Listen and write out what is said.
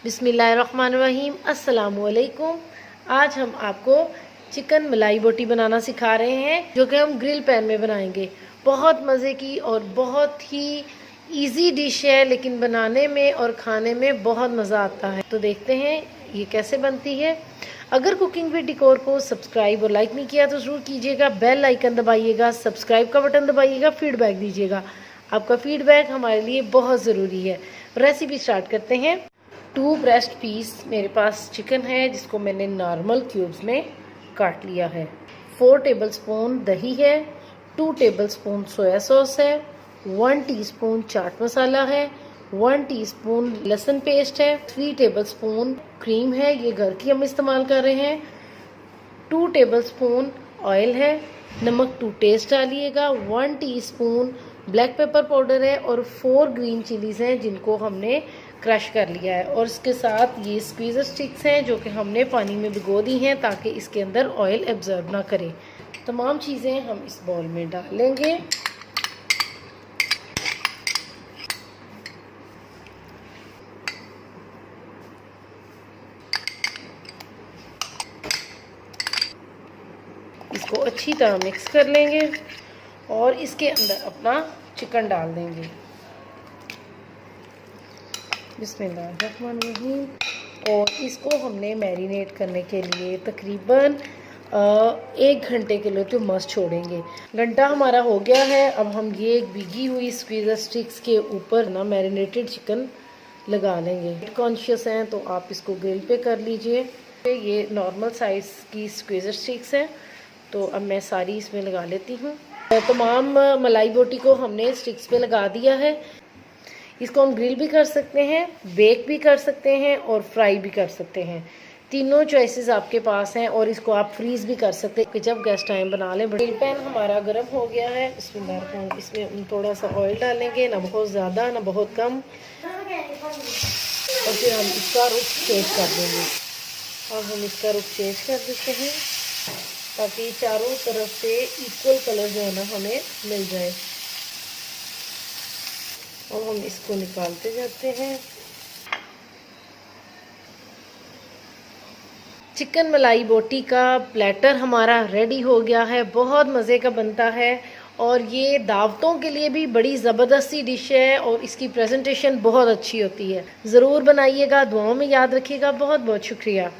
बिस्मिल्लाहिर्रहमानिर्रहीम, अस्सलामुअलैकुम। आज हम आपको चिकन मलाई बोटी बनाना सिखा रहे हैं, जो कि हम ग्रिल पैन में बनाएंगे। बहुत मज़े की और बहुत ही इजी डिश है, लेकिन बनाने में और खाने में बहुत मज़ा आता है। तो देखते हैं ये कैसे बनती है। अगर कुकिंग विद डिकोर को सब्सक्राइब और लाइक नहीं किया तो ज़रूर कीजिएगा। बेल आइकन दबाइएगा, सब्सक्राइब का बटन दबाइएगा, फीडबैक दीजिएगा। आपका फीडबैक हमारे लिए बहुत ज़रूरी है। रेसिपी स्टार्ट करते हैं। 2 ब्रेस्ट पीस मेरे पास चिकन है, जिसको मैंने नॉर्मल क्यूब्स में काट लिया है। 4 टेबलस्पून दही है, 2 टेबलस्पून सोया सॉस है, 1 टीस्पून चाट मसाला है, 1 टीस्पून लहसुन पेस्ट है, 3 टेबलस्पून क्रीम है, ये घर की हम इस्तेमाल कर रहे हैं, 2 टेबलस्पून ऑयल है, नमक टू टेस्ट डालिएगा, 1 टीस्पून ब्लैक पेपर पाउडर है और 4 ग्रीन चिलीज़ हैं, जिनको हमने क्रश कर लिया है। और इसके साथ ये स्क्वीज़र स्टिक्स हैं, जो कि हमने पानी में भिगो दी हैं ताकि इसके अंदर ऑयल एब्जॉर्ब ना करे। तमाम चीज़ें हम इस बाउल में डाल लेंगे। इसको अच्छी तरह मिक्स कर लेंगे और इसके अंदर अपना चिकन डाल देंगे। बिस्मिल्लाहिर्रहमानिर्रहीम। और इसको हमने मैरिनेट करने के लिए तकरीबन 1 घंटे के लिए तो मस्त छोड़ेंगे। घंटा हमारा हो गया है। अब हम ये भीगी हुई स्क्वीज़र स्टिक्स के ऊपर ना मैरिनेटेड चिकन लगा लेंगे। कॉन्शियस हैं तो आप इसको ग्रिल पे कर लीजिए। ये नॉर्मल साइज़ की स्क्वीज़र स्टिक्स हैं, तो अब मैं सारी इसमें लगा लेती हूँ। तमाम मलाई बोटी को हमने स्टिक्स पे लगा दिया है। इसको हम ग्रिल भी कर सकते हैं, बेक भी कर सकते हैं और फ्राई भी कर सकते हैं। तीनों चॉइसेस आपके पास हैं। और इसको आप फ्रीज़ भी कर सकते हैं कि जब गेस्ट टाइम बना लें। ग्रिल पैन हमारा गर्म हो गया है। इसमें थोड़ा सा ऑयल डालेंगे, ना बहुत ज़्यादा ना बहुत कम, और फिर हम इसका रुख चेंज कर देंगे। और हम इसका रुख चेंज कर देते हैं ताकि चारों तरफ से इक्वल कलर जो है ना हमें मिल जाए। और हम इसको निकालते जाते हैं। चिकन मलाई बोटी का प्लेटर हमारा रेडी हो गया है। बहुत मज़े का बनता है और ये दावतों के लिए भी बड़ी ज़बरदस्ती डिश है और इसकी प्रेजेंटेशन बहुत अच्छी होती है। ज़रूर बनाइएगा, दुआओं में याद रखिएगा। बहुत बहुत शुक्रिया।